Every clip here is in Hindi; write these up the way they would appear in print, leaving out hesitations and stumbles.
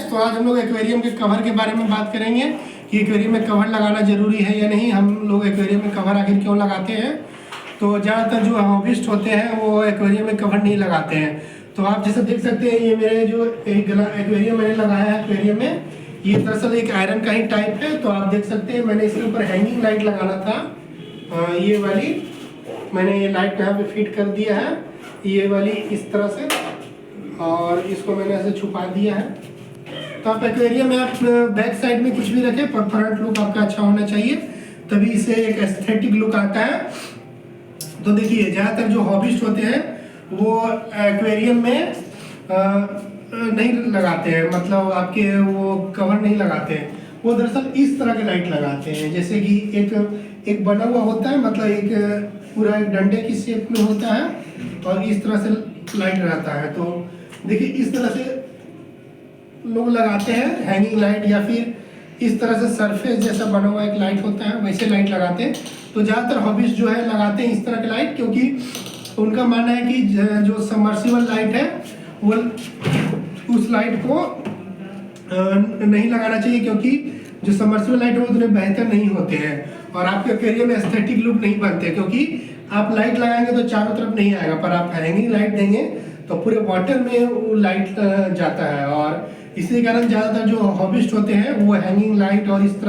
तो आज हम लोग एक्वेरियम के कवर के बारे में बात करेंगे कि एक्वेरियम में कवर लगाना ज़रूरी है या नहीं। हम लोग एक्वेरियम में कवर आखिर क्यों लगाते हैं। तो ज़्यादातर जो हॉबिस्ट होते हैं वो एक्वेरियम में कवर नहीं लगाते हैं। तो आप जैसे देख सकते हैं, ये मेरे जो एक एक्वेरियम मैंने लगाया है एक्वेरियम में, ये दरअसल एक आयरन का ही टाइप है। तो आप देख सकते हैं मैंने इसके ऊपर हैंगिंग लाइट लगाना था, ये वाली मैंने ये लाइट यहाँ पे फिट कर दिया है, ये वाली इस तरह से, और इसको मैंने ऐसे छुपा दिया है। तो आप एक्वेरियम में आप बैक साइड में कुछ भी रखें पर फ्रंट लुक आपका अच्छा होना चाहिए, तभी इसे एक एस्थेटिक लुक आता है। तो देखिए ज़्यादातर जो हॉबिस्ट होते हैं वो एक्वेरियम में नहीं लगाते हैं, मतलब आपके वो कवर नहीं लगाते हैं, वो दरअसल इस तरह के लाइट लगाते हैं। जैसे कि एक बना हुआ होता है, मतलब एक पूरा एक डंडे की शेप में होता है और इस तरह से लाइट रहता है। तो देखिए इस तरह से लोग लगाते हैं हैंगिंग लाइट, या फिर इस तरह से सरफेस जैसा बना हुआ एक लाइट होता है वैसे लाइट लगाते हैं। तो ज़्यादातर हॉबिस्ट जो है लगाते हैं इस तरह के लाइट, क्योंकि उनका मानना है कि जो सबमर्सिबल लाइट है वो उस लाइट को नहीं लगाना चाहिए, क्योंकि जो सबमर्सिबल लाइट है वो उतने बेहतर नहीं होते हैं और आपके एक्वेरियम में एस्थेटिक लुक नहीं बनते। क्योंकि आप लाइट लगाएंगे तो चारों तरफ नहीं आएगा, पर आप हैंगिंग लाइट देंगे तो पूरे वाटर में वो लाइट जाता है। और इसी कारण ज़्यादातर जो हॉबिस्ट होते हैं वो हैंगिंग लाइट और इस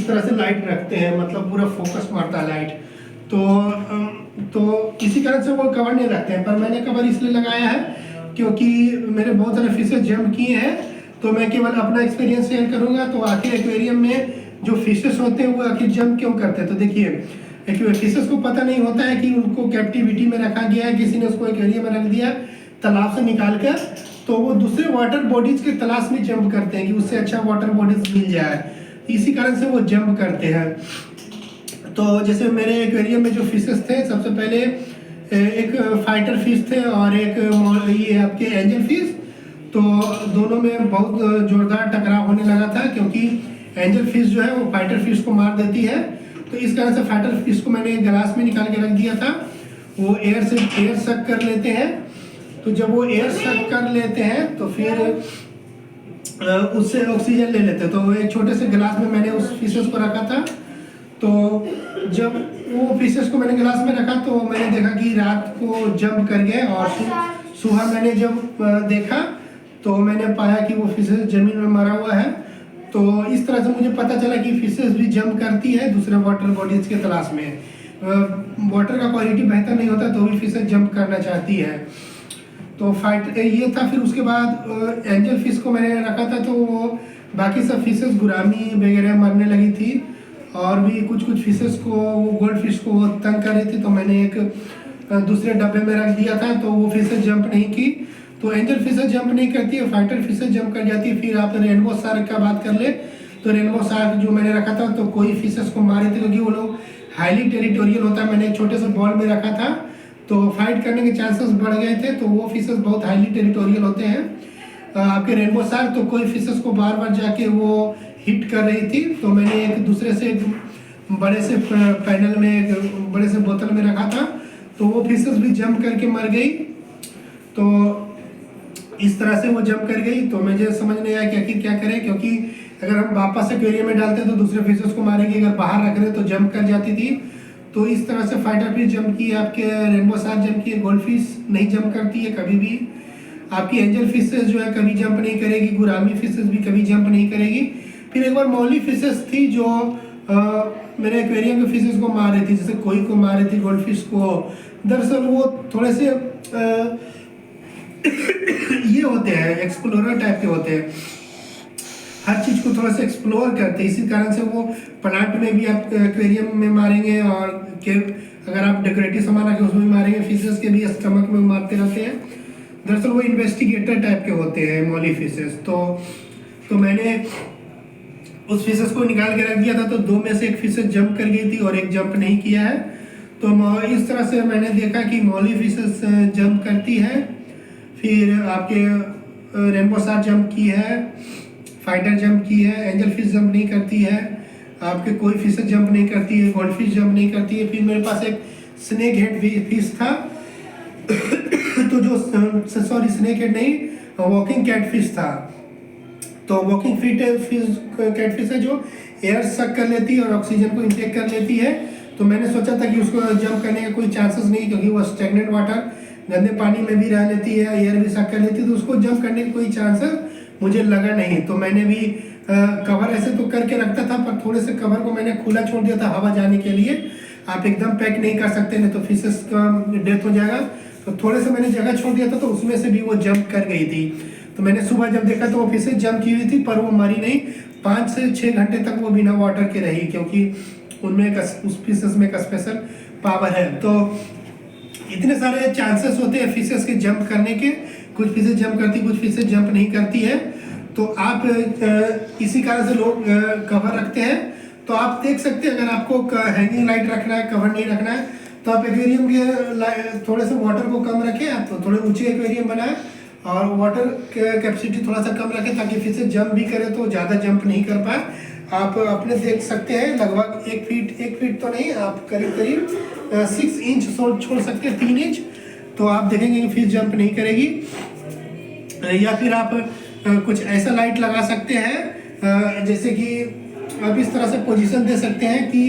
तरह से लाइट रखते हैं, मतलब पूरा फोकस मारता है लाइट। तो इसी कारण से वो कवर नहीं रखते हैं। पर मैंने कवर इसलिए लगाया है क्योंकि मेरे बहुत सारे फिशेस जंप किए हैं, तो मैं केवल अपना एक्सपीरियंस शेयर करूंगा। तो आखिर एक्वेरियम में जो फिशेस होते हैं वो आखिर जंप क्यों करते हैं। तो देखिए फिशेस को पता नहीं होता है कि उनको कैप्टिविटी में रखा गया है, किसी ने उसको एक्वेरियम में रख दिया तालाब से निकाल कर, तो वो दूसरे वाटर बॉडीज के तलाश में जंप करते हैं कि उससे अच्छा वाटर बॉडीज मिल जाए, इसी कारण से वो जंप करते हैं। तो जैसे मेरे एक्वेरियम में जो फिशेस थे, सबसे पहले एक फाइटर फिश थे और एक ये आपके एंजल फिश। तो दोनों में बहुत जोरदार टकराव होने लगा था, क्योंकि एंजल फिश जो है वो फाइटर फिश को मार देती है। तो इस कारण से फाइटर फिश को मैंने गिलास में निकाल के रख दिया था। वो एयर सक कर लेते हैं। तो जब वो एयर सक कर लेते हैं तो फिर उससे ऑक्सीजन ले लेते हैं। तो एक छोटे से गिलास में मैंने उस फिशेस को रखा था। तो जब वो फिशेस को मैंने गिलास में रखा तो मैंने देखा कि रात को जंप कर गए, और सुबह मैंने जब देखा तो मैंने पाया कि वो फिशेस जमीन में मरा हुआ है। तो इस तरह से मुझे पता चला कि फिशेस भी जंप करती है दूसरे वाटर बॉडीज के तलाश में। वाटर का क्वालिटी बेहतर नहीं होता तो भी फिशेस जंप करना चाहती है। तो ये था। फिर उसके बाद एंजल फिश को मैंने रखा था, तो वो बाकी सब फिशेस गुरामी वगैरह मरने लगी थी, और भी कुछ फिशेस को, वो गोल्ड फिश को तंग कर रही थी। तो मैंने एक दूसरे डब्बे में रख दिया था, तो वो फिशेस जंप नहीं की। तो एंजल फिशेस जंप नहीं करती है, फाइटर फिशेस जंप कर जाती है। फिर आप रेनबो शार्क का बात कर ले, तो रेनबो शार्क जो मैंने रखा था तो कोई फिशेस को मारे थे, क्योंकि वो लोग हाईली टेरिटोरियल होता है। मैंने एक छोटे से बॉल में रखा था तो फाइट करने के चांसेस बढ़ गए थे। तो वो फिशेस बहुत हाईली टेरिटोरियल होते हैं। आपके रेनबो शार्क तो कोई फिशेस को बार बार जाके वो हिट कर रही थी। तो मैंने एक दूसरे से बड़े से पैनल में, एक बड़े से बोतल में रखा था, तो वो फिशेस भी जंप करके मर गई। तो इस तरह से वो जंप कर गई। तो मुझे समझ नहीं आया कि आखिर क्या करें, क्योंकि अगर हम वापस एक्वेरियम में डालते तो दूसरे फिशेस को मारेगी, अगर बाहर रख रहे तो जंप कर जाती थी। तो इस तरह से फाइटर फिश जंप की, आपके रेनबो शार्क जंप की, गोल्ड फिश नहीं जंप करती है कभी भी। आपकी एंजल फिशेस जो है कभी जंप नहीं करेगी, गुरामी फिशेस भी कभी जंप नहीं करेगी। फिर एक बार मौली फिशेस थी जो मेरे एक्वेरियम के फिशेस को मार रही थी, जैसे कोई को मार रही थी गोल्ड फिश को। दरअसल वो थोड़े से ये होते हैं, एक्सप्लोरर टाइप के होते हैं, हर चीज़ को थोड़ा सा एक्सप्लोर करते हैं। इसी कारण से वो प्लांट में भी आप एक्वेरियम में मारेंगे, और अगर आप डेकोरेटिव सामान रखें उसमें भी मारेंगे। फिशेस के भी स्टमक में मारते रहते हैं। दरअसल वो इन्वेस्टिगेटर टाइप के होते हैं मौली फिशेस। तो मैंने उस फिशेस को निकाल के रख दिया था। तो दो में से एक फिशेस जंप कर गई थी और एक जंप नहीं किया है। तो इस तरह से मैंने देखा कि मौली फिशेस जंप करती है। फिर आपके रेनबो शार्क जंप की है, फाइटर जंप की है, एंजल फिश जंप नहीं करती है, आपके कोई फिश जंप नहीं करती है, गोल्ड फिश जंप नहीं करती है। फिर मेरे पास एक स्नेक हेड फिश था तो जो सॉरी स्नेक हेड नहीं, वॉकिंग कैट फिश था। तो वॉकिंग फिट फिश कैटफिश है जो एयर सक कर लेती है और ऑक्सीजन को इंटेक कर लेती है। तो मैंने सोचा था कि उसको जंप करने का कोई चांसेस नहीं, क्योंकि वो स्टेगनेंट वाटर गंदे पानी में भी रह लेती है, एयर भी सक कर लेती है, तो उसको जंप करने का कोई चांसेस मुझे लगा नहीं। तो मैंने भी कवर ऐसे तो करके रखता था, पर थोड़े से कवर को मैंने खुला छोड़ दिया था हवा जाने के लिए। आप एकदम पैक नहीं कर सकते, नहीं तो फिशेस का डेथ हो जाएगा। तो थोड़े से मैंने जगह छोड़ दिया था, तो उसमें से भी वो जंप कर गई थी। तो मैंने सुबह जब देखा तो वो फिशेस जंप की हुई थी, पर वो मरी नहीं। 5 से 6 घंटे तक वो बिना वाटर के रही, क्योंकि उनमें उस फिशेस में एक स्पेशल पावर है। तो इतने सारे चांसेस होते हैं फिशेस के जंप करने के। कुछ फिशेस जंप करती, कुछ फिशेस जंप नहीं करती है। तो आप इसी कारण से लोग कवर रखते हैं। तो आप देख सकते हैं, अगर आपको हैंगिंग लाइट रखना है, कवर नहीं रखना है, तो आप एक्वेरियम के थोड़े से वाटर को कम रखें। आप तो थोड़े ऊंचे एक्वेरियम बनाएं और वाटर कैपेसिटी थोड़ा सा कम रखें, ताकि फिशेस जंप भी करे तो ज़्यादा जंप नहीं कर पाए। आप अपने देख सकते हैं लगभग 1 फीट तो नहीं, आप करीब 6 इंच छोड़ सकते हैं, 3 इंच। तो आप देखेंगे कि फिश जंप नहीं करेगी। या फिर आप कुछ ऐसा लाइट लगा सकते हैं, जैसे कि आप इस तरह से पोजीशन दे सकते हैं कि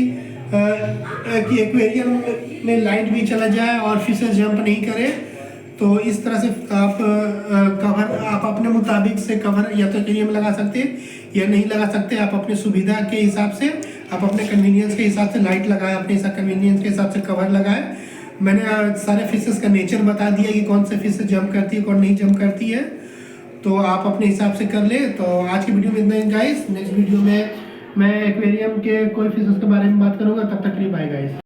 एक्वेरियम में लाइट भी चला जाए और फिशेस जंप नहीं करे। तो इस तरह से आप कवर आप अपने मुताबिक से कवर या तो एक्वेरियम लगा सकते हैं या नहीं लगा सकते। आप अपने सुविधा के हिसाब से, आप अपने कन्वीनियंस के हिसाब से लाइट लगाए, अपने कन्वीनियंस के हिसाब से कवर लगाए। मैंने सारे फिशेस का नेचर बता दिया कि कौन से फिशेस जंप करती है, कौन नहीं जंप करती है। तो आप अपने हिसाब से कर ले। तो आज की वीडियो में इतना ही गाइस। नेक्स्ट वीडियो में मैं एक्वेरियम के कोई फिशेस के बारे में बात करूँगा। तब तक के लिए बाय गाइस।